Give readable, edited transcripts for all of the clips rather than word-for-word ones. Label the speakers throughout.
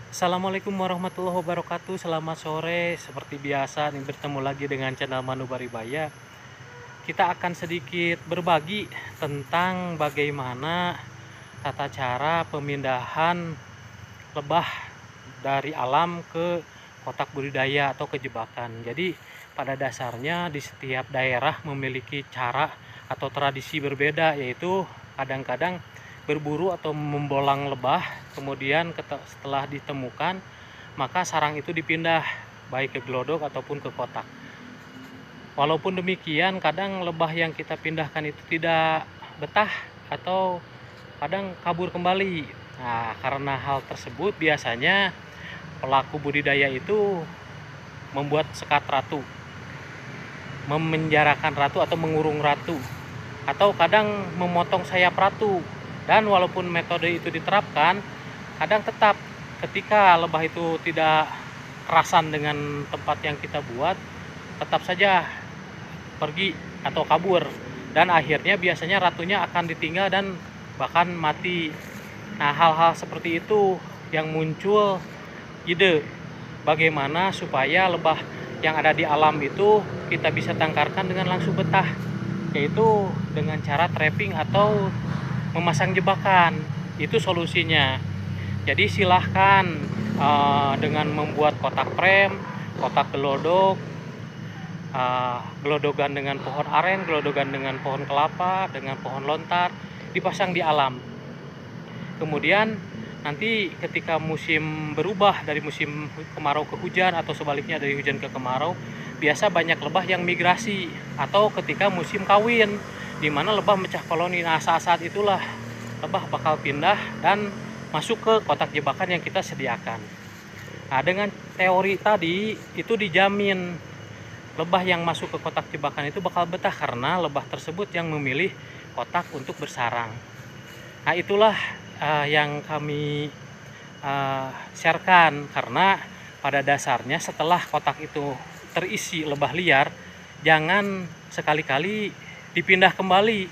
Speaker 1: Assalamualaikum warahmatullahi wabarakatuh. Selamat sore. Seperti biasa nih, bertemu lagi dengan channel Manu Baribaya. Kita akan sedikit berbagi tentang bagaimana tata cara pemindahan lebah dari alam ke kotak budidaya atau ke jebakan. Jadi pada dasarnya di setiap daerah memiliki cara atau tradisi berbeda, yaitu kadang-kadang berburu atau membolang lebah, kemudian setelah ditemukan maka sarang itu dipindah baik ke glodok ataupun ke kotak. Walaupun demikian, kadang lebah yang kita pindahkan itu tidak betah atau kadang kabur kembali. Nah, karena hal tersebut biasanya pelaku budidaya itu membuat sekat ratu, memenjarakan ratu atau mengurung ratu, atau kadang memotong sayap ratu. Dan walaupun metode itu diterapkan, kadang tetap ketika lebah itu tidak kerasan dengan tempat yang kita buat, tetap saja pergi atau kabur, dan akhirnya biasanya ratunya akan ditinggal dan bahkan mati. Nah, hal-hal seperti itu yang muncul ide bagaimana supaya lebah yang ada di alam itu kita bisa tangkarkan dengan langsung betah, yaitu dengan cara trapping atau memasang jebakan. Itu solusinya. Jadi silahkan dengan membuat kotak frame, kotak gelodok, gelodogan dengan pohon aren, gelodogan dengan pohon kelapa, dengan pohon lontar, dipasang di alam. Kemudian nanti ketika musim berubah dari musim kemarau ke hujan atau sebaliknya dari hujan ke kemarau, biasa banyak lebah yang migrasi, atau ketika musim kawin di mana lebah mecah koloni. Nah, saat-saat itulah lebah bakal pindah dan masuk ke kotak jebakan yang kita sediakan. Nah, dengan teori tadi itu dijamin lebah yang masuk ke kotak jebakan itu bakal betah karena lebah tersebut yang memilih kotak untuk bersarang. Nah, itulah yang kami sharekan, karena pada dasarnya setelah kotak itu terisi lebah liar, jangan sekali-kali dipindah kembali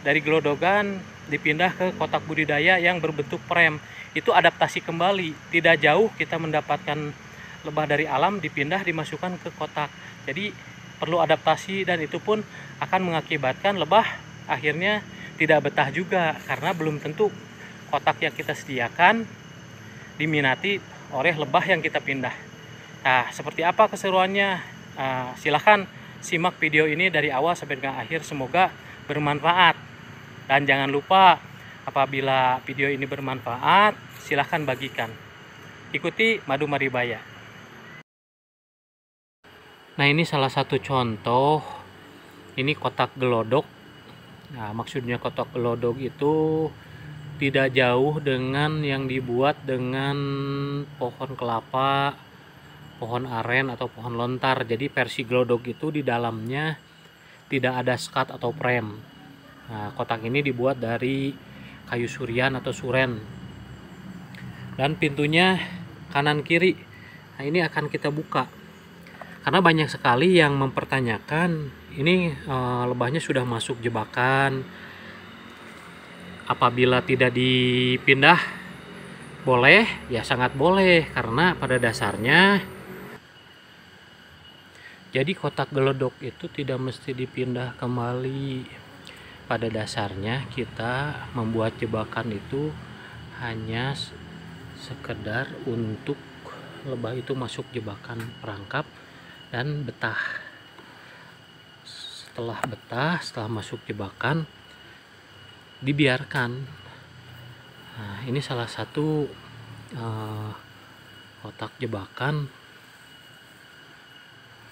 Speaker 1: dari gelodogan, dipindah ke kotak budidaya yang berbentuk frame. Itu adaptasi kembali, tidak jauh kita mendapatkan lebah dari alam dipindah dimasukkan ke kotak. Jadi perlu adaptasi, dan itu pun akan mengakibatkan lebah akhirnya tidak betah juga, karena belum tentu kotak yang kita sediakan diminati oleh lebah yang kita pindah. Nah, seperti apa keseruannya? Silahkan simak video ini dari awal sampai dengan akhir, semoga bermanfaat. Dan jangan lupa, apabila video ini bermanfaat, silahkan bagikan. Ikuti Madu Maribaya. Nah, ini salah satu contoh. Ini kotak gelodok. Nah, maksudnya kotak gelodok itu tidak jauh dengan yang dibuat dengan pohon kelapa, pohon aren atau pohon lontar. Jadi versi gelodok itu di dalamnya tidak ada skat atau frame. Nah, kotak ini dibuat dari kayu surian atau suren, dan pintunya kanan kiri. Nah, ini akan kita buka karena banyak sekali yang mempertanyakan ini lebahnya sudah masuk jebakan, apabila tidak dipindah boleh? Ya sangat boleh, karena pada dasarnya jadi kotak gelodok itu tidak mesti dipindah kembali. Pada dasarnya kita membuat jebakan itu hanya sekedar untuk lebah itu masuk jebakan perangkap dan betah. Setelah betah, setelah masuk jebakan, dibiarkan. Nah, ini salah satu kotak jebakan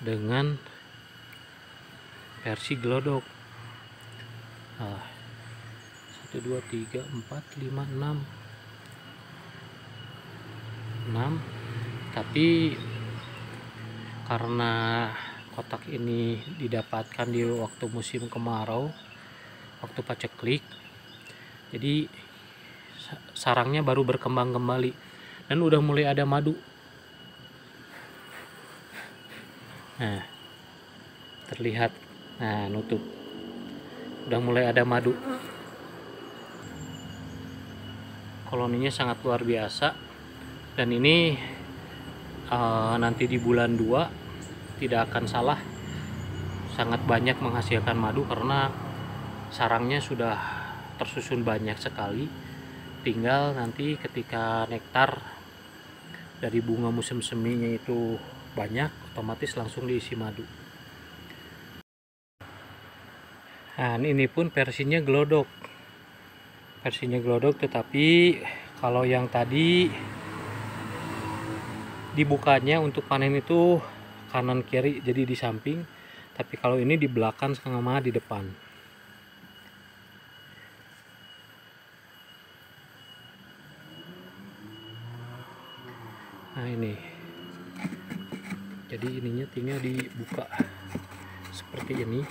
Speaker 1: dengan versi gelodok. 1 2 3 4 5 6, tapi karena kotak ini didapatkan di waktu musim kemarau, waktu paceklik, jadi sarangnya baru berkembang kembali dan udah mulai ada madu. Nah, terlihat, nah nutup, udah mulai ada madu. Koloninya sangat luar biasa. Dan ini nanti di bulan 2 tidak akan salah, sangat banyak menghasilkan madu karena sarangnya sudah tersusun banyak sekali. Tinggal nanti ketika nektar dari bunga musim seminya itu banyak, otomatis langsung diisi madu. Nah, ini pun versinya glodok. Tetapi kalau yang tadi dibukanya untuk panen itu kanan kiri, jadi di samping, tapi kalau ini di belakang sama di depan. Nah ini, jadi ininya tinggal dibuka seperti ini.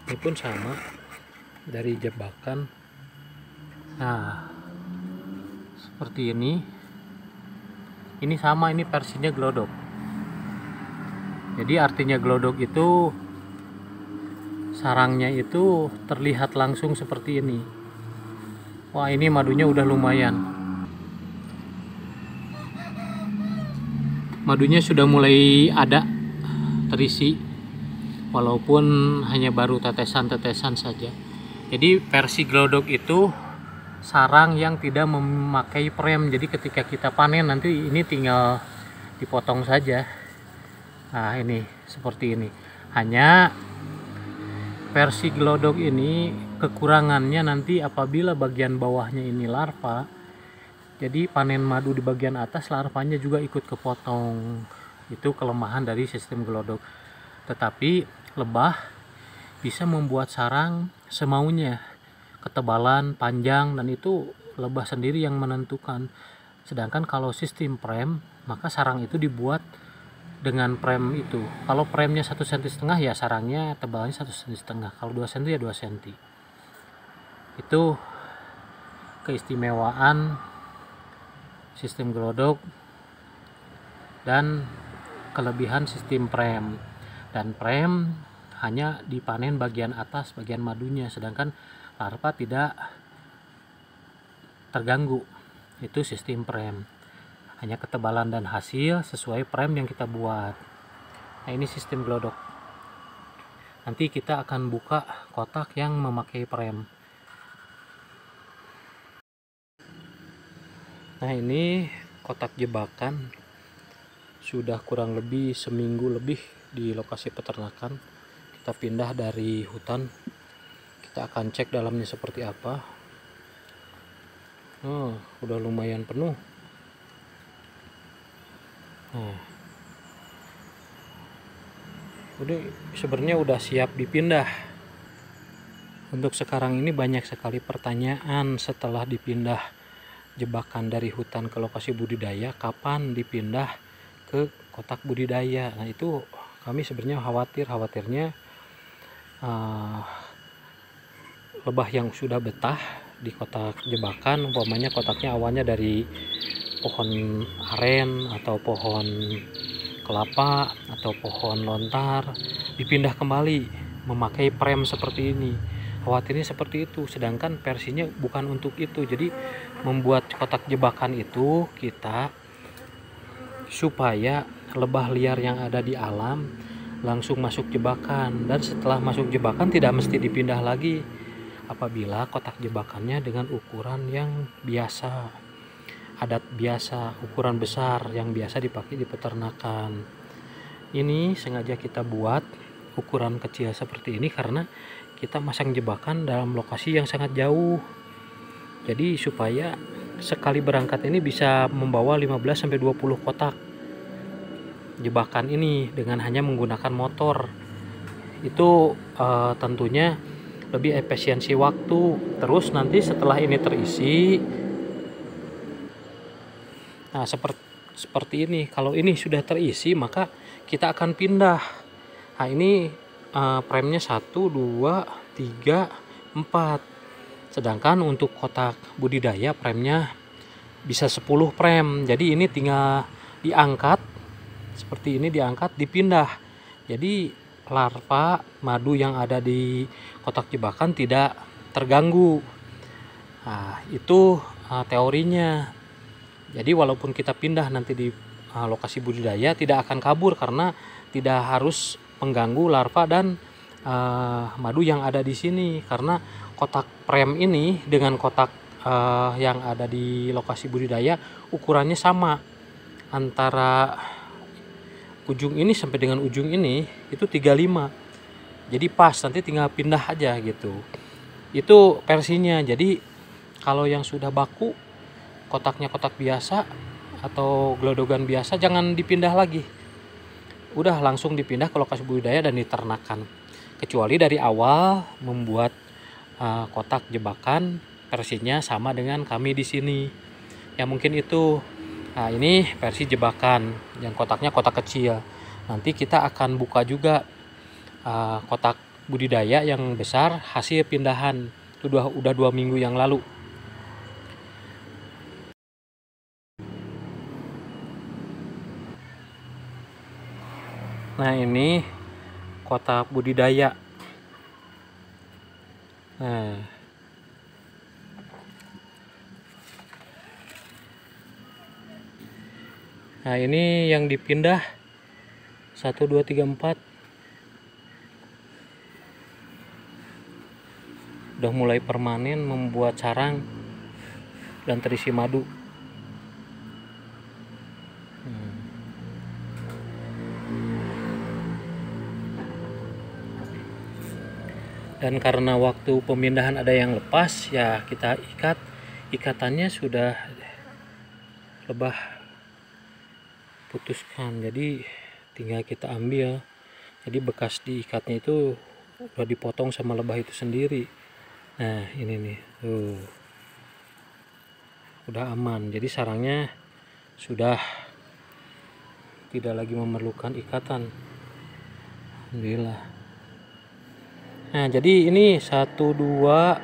Speaker 1: Ini pun sama dari jebakan. Nah seperti ini sama, ini versinya glodok. Jadi artinya glodok itu sarangnya itu terlihat langsung seperti ini. Wah, ini madunya udah lumayan. Madunya sudah mulai ada terisi, walaupun hanya baru tetesan-tetesan saja. Jadi versi glodok itu sarang yang tidak memakai prem, jadi ketika kita panen nanti ini tinggal dipotong saja. Nah ini seperti ini. Hanya versi glodok ini kekurangannya nanti apabila bagian bawahnya ini larva, jadi panen madu di bagian atas larvanya juga ikut kepotong. Itu kelemahan dari sistem glodok. Tetapi lebah bisa membuat sarang semaunya, ketebalan, panjang, dan itu lebah sendiri yang menentukan. Sedangkan kalau sistem prem, maka sarang itu dibuat dengan prem itu. Kalau premnya 1,5 cm ya sarangnya tebalnya 1,5 cm. Kalau 2 cm ya 2 cm. Itu keistimewaan sistem glodok dan kelebihan sistem prem. Dan prem hanya dipanen bagian atas, bagian madunya, sedangkan larva tidak terganggu. Itu sistem prem, hanya ketebalan dan hasil sesuai prem yang kita buat. Nah ini sistem glodok. Nanti kita akan buka kotak yang memakai prem. Nah ini kotak jebakan sudah kurang lebih seminggu lebih di lokasi peternakan. Kita pindah dari hutan, kita akan cek dalamnya seperti apa. Oh, udah lumayan penuh. Nah, sebenarnya udah siap dipindah. Untuk sekarang ini banyak sekali pertanyaan setelah dipindah jebakan dari hutan ke lokasi budidaya, kapan dipindah ke kotak budidaya. Nah itu kami sebenarnya khawatirnya lebah yang sudah betah di kotak jebakan, umpamanya kotaknya awalnya dari pohon aren atau pohon kelapa atau pohon lontar, dipindah kembali memakai prem seperti ini. Khawatirnya seperti itu, sedangkan versinya bukan untuk itu. Jadi membuat kotak jebakan itu kita supaya lebah liar yang ada di alam langsung masuk jebakan, dan setelah masuk jebakan tidak mesti dipindah lagi apabila kotak jebakannya dengan ukuran yang biasa, adat biasa, ukuran besar yang biasa dipakai di peternakan. Ini sengaja kita buat ukuran kecil seperti ini karena kita masang jebakan dalam lokasi yang sangat jauh. Jadi supaya sekali berangkat ini bisa membawa 15-20 kotak jebakan ini dengan hanya menggunakan motor. Itu tentunya lebih efisiensi waktu. Terus nanti setelah ini terisi, nah seperti ini. Kalau ini sudah terisi maka kita akan pindah. Nah ini premnya 1, 2, 3, 4. Sedangkan untuk kotak budidaya premnya bisa 10 prem. Jadi ini tinggal diangkat seperti ini, diangkat, dipindah. Jadi larva madu yang ada di kotak jebakan tidak terganggu. Nah itu teorinya. Jadi walaupun kita pindah nanti di lokasi budidaya, tidak akan kabur karena tidak harus mengganggu larva dan madu yang ada di sini, karena kotak prem ini dengan kotak yang ada di lokasi budidaya ukurannya sama, antara ujung ini sampai dengan ujung ini itu 35, jadi pas, nanti tinggal pindah aja gitu. Itu versinya. Jadi kalau yang sudah baku, kotaknya kotak biasa atau gelodogan biasa, jangan dipindah lagi, udah langsung dipindah ke lokasi budidaya dan diternakan. Kecuali dari awal membuat kotak jebakan versinya sama dengan kami di sini, ya mungkin itu. Nah, ini versi jebakan yang kotaknya kotak kecil. Nanti kita akan buka juga kotak budidaya yang besar hasil pindahan, itu udah 2 minggu yang lalu. Nah, ini kotak budidaya. Nah, ini yang dipindah 1 2 3 4. Udah mulai permanen, membuat sarang dan terisi madu. Dan karena waktu pemindahan ada yang lepas, ya kita ikat, ikatannya sudah lebah putuskan, jadi tinggal kita ambil. Jadi bekas diikatnya itu udah dipotong sama lebah itu sendiri. Nah, ini nih tuh udah aman, jadi sarangnya sudah tidak lagi memerlukan ikatan, alhamdulillah. Nah, jadi ini 1 2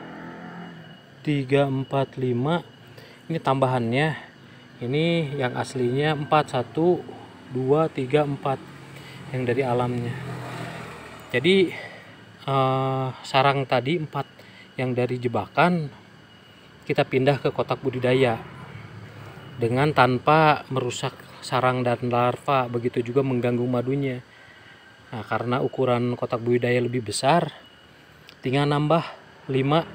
Speaker 1: 3 4 5, ini tambahannya. Ini yang aslinya 4 1 2 3 4 yang dari alamnya. Jadi sarang tadi 4 yang dari jebakan kita pindah ke kotak budidaya dengan tanpa merusak sarang dan larva, begitu juga mengganggu madunya. Nah, karena ukuran kotak budidaya lebih besar, tinggal nambah 5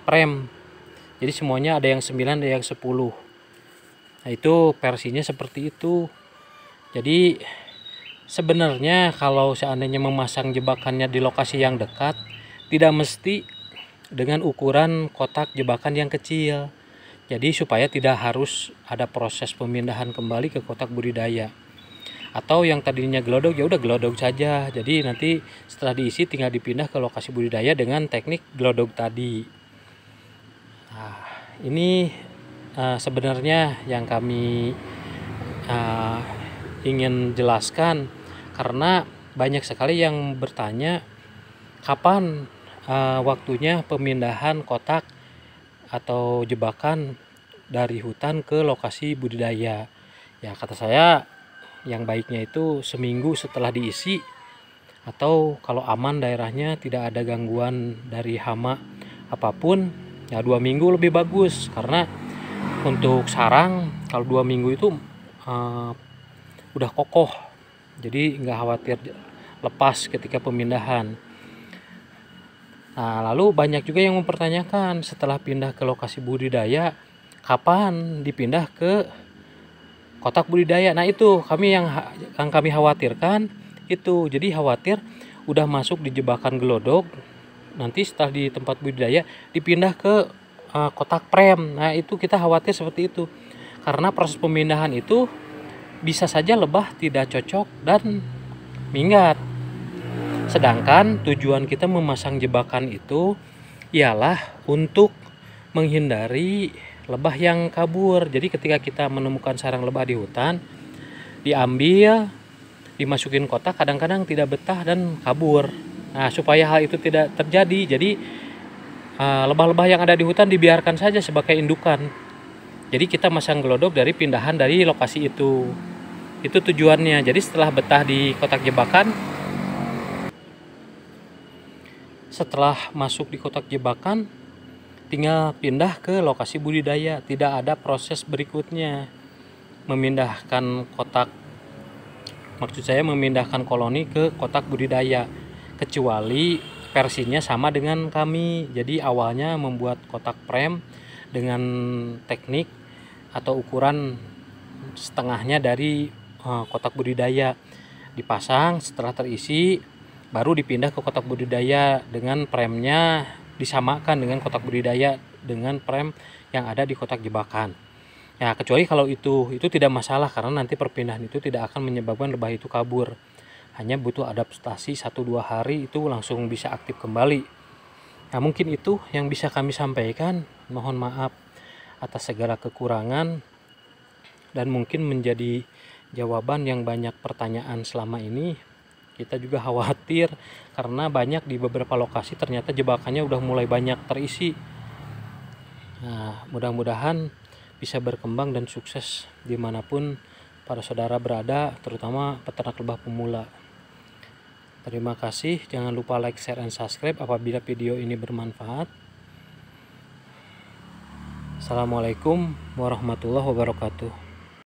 Speaker 1: prem. Jadi semuanya ada yang 9, ada yang 10. Nah, itu versinya seperti itu. Jadi sebenarnya kalau seandainya memasang jebakannya di lokasi yang dekat, tidak mesti dengan ukuran kotak jebakan yang kecil. Jadi supaya tidak harus ada proses pemindahan kembali ke kotak budidaya. Atau yang tadinya gelodok, ya udah gelodok saja. Jadi nanti setelah diisi tinggal dipindah ke lokasi budidaya dengan teknik gelodok tadi. Nah, ini sebenarnya yang kami ingin jelaskan, karena banyak sekali yang bertanya kapan waktunya pemindahan kotak atau jebakan dari hutan ke lokasi budidaya. Ya, kata saya yang baiknya itu seminggu setelah diisi, atau kalau aman daerahnya tidak ada gangguan dari hama apapun, ya 2 minggu lebih bagus. Karena untuk sarang kalau 2 minggu itu udah kokoh, jadi nggak khawatir lepas ketika pemindahan. Nah, lalu banyak juga yang mempertanyakan setelah pindah ke lokasi budidaya kapan dipindah ke kotak budidaya. Nah, itu yang kami khawatirkan itu. Jadi khawatir udah masuk di jebakan gelodok, nanti setelah di tempat budidaya dipindah ke kotak prem. Nah, itu kita khawatir seperti itu, karena proses pemindahan itu bisa saja lebah tidak cocok dan minggat. Sedangkan tujuan kita memasang jebakan itu ialah untuk menghindari lebah yang kabur. Jadi ketika kita menemukan sarang lebah di hutan, diambil, dimasukin kotak, kadang-kadang tidak betah dan kabur. Nah, supaya hal itu tidak terjadi, jadi lebah-lebah yang ada di hutan dibiarkan saja sebagai indukan. Jadi kita masang gelodok dari pindahan dari lokasi itu. Itu tujuannya. Jadi setelah betah di kotak jebakan, setelah masuk di kotak jebakan, tinggal pindah ke lokasi budidaya, tidak ada proses berikutnya memindahkan kotak, maksud saya memindahkan koloni ke kotak budidaya, kecuali versinya sama dengan kami. Jadi awalnya membuat kotak frame dengan teknik atau ukuran setengahnya dari kotak budidaya, dipasang, setelah terisi baru dipindah ke kotak budidaya dengan premnya disamakan dengan kotak budidaya dengan prem yang ada di kotak jebakan. Ya, kecuali kalau itu tidak masalah karena nanti perpindahan itu tidak akan menyebabkan lebah itu kabur. Hanya butuh adaptasi 1-2 hari itu langsung bisa aktif kembali. Nah, mungkin itu yang bisa kami sampaikan. Mohon maaf atas segala kekurangan dan mungkin menjadi jawaban yang banyak pertanyaan selama ini. Kita juga khawatir karena banyak di beberapa lokasi ternyata jebakannya udah mulai banyak terisi. Nah, mudah-mudahan bisa berkembang dan sukses dimanapun para saudara berada, terutama peternak lebah pemula. Terima kasih, jangan lupa like, share, and subscribe apabila video ini bermanfaat. Assalamualaikum warahmatullahi wabarakatuh.